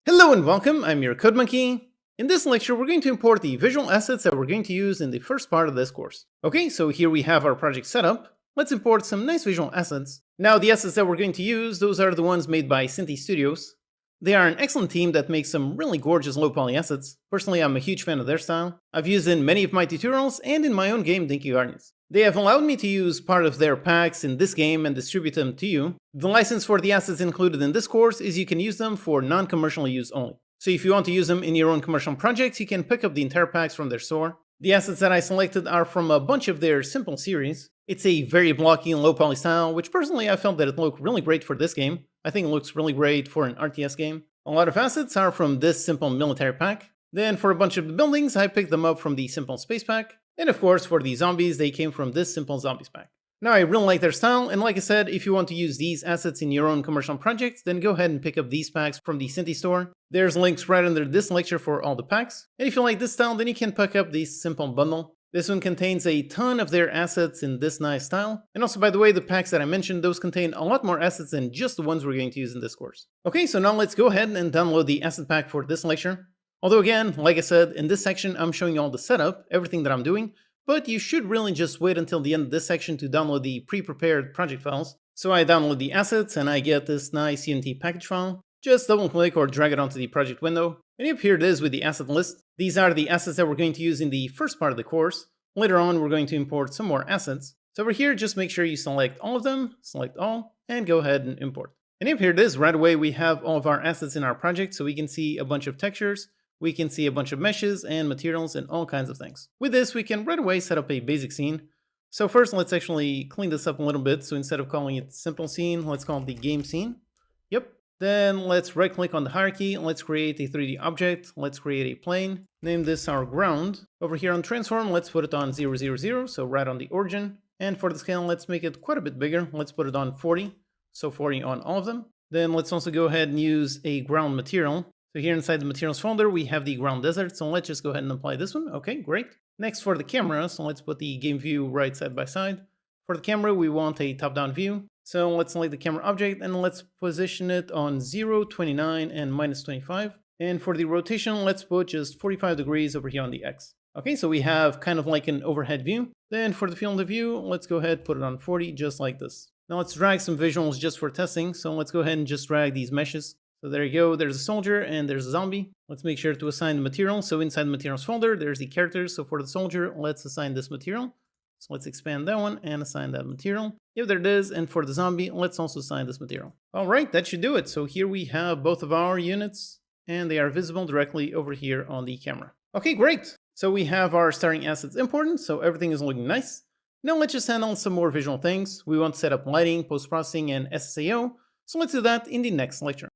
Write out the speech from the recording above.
Hello and welcome, I'm your Code Monkey. In this lecture, we're going to import the visual assets that we're going to use in the first part of this course. Okay, so here we have our project set up. Let's import some nice visual assets. Now, the assets that we're going to use, those are the ones made by Cinti Studios. They are an excellent team that makes some really gorgeous low-poly assets. Personally, I'm a huge fan of their style. I've used in many of my tutorials and in my own game, Dinky Guardians. They have allowed me to use part of their packs in this game and distribute them to you. The license for the assets included in this course is you can use them for non-commercial use only. So if you want to use them in your own commercial projects, you can pick up the entire packs from their store. The assets that I selected are from a bunch of their simple series. It's a very blocky and low poly style, which personally I felt that it looked really great for this game. I think it looks really great for an RTS game. A lot of assets are from this simple military pack. Then for a bunch of the buildings, I picked them up from the simple space pack. And of course, for the zombies, they came from this simple zombies pack. Now, I really like their style, and like I said, if you want to use these assets in your own commercial projects, then go ahead and pick up these packs from the Cinti store. There's links right under this lecture for all the packs. And if you like this style, then you can pick up this simple bundle. This one contains a ton of their assets in this nice style. And also, by the way, the packs that I mentioned, those contain a lot more assets than just the ones we're going to use in this course. Okay, so now let's go ahead and download the asset pack for this lecture. Although again, like I said, in this section, I'm showing you all the setup, everything that I'm doing. But you should really just wait until the end of this section to download the pre-prepared project files. So I download the assets and I get this nice Unity package file. Just double click or drag it onto the project window. And yep, here it is with the asset list. These are the assets that we're going to use in the first part of the course. Later on, we're going to import some more assets. So over here, just make sure you select all of them, select all, and go ahead and import. And yep, here it is. Right away, we have all of our assets in our project, so we can see a bunch of textures. We can see a bunch of meshes and materials and all kinds of things. With this, we can right away set up a basic scene. So first, let's actually clean this up a little bit. So instead of calling it simple scene, let's call it the game scene. Yep. Then let's right click on the hierarchy. Let's create a 3D object. Let's create a plane. Name this our ground. Over here on transform, let's put it on 0, 0, 0. So right on the origin. And for the scale, let's make it quite a bit bigger. Let's put it on 40. So 40 on all of them. Then let's also go ahead and use a ground material. So here inside the materials folder, we have the ground desert. So let's just go ahead and apply this one. Okay, great. Next for the camera, so let's put the game view right side by side. For the camera, we want a top-down view. So let's select the camera object and let's position it on 0, 29, and minus 25. And for the rotation, let's put just 45 degrees over here on the X. Okay, so we have kind of like an overhead view. Then for the field of view, let's go ahead and put it on 40, just like this. Now let's drag some visuals just for testing. So let's go ahead and just drag these meshes. So there you go, there's a soldier and there's a zombie. Let's make sure to assign the material. So inside the materials folder, there's the characters. So for the soldier, let's assign this material. So let's expand that one and assign that material. Yep, there it is. And for the zombie, let's also assign this material. All right, that should do it. So here we have both of our units and they are visible directly over here on the camera. Okay, great. So we have our starting assets imported. So everything is looking nice. Now let's just handle some more visual things. We want to set up lighting, post-processing, and SSAO. So let's do that in the next lecture.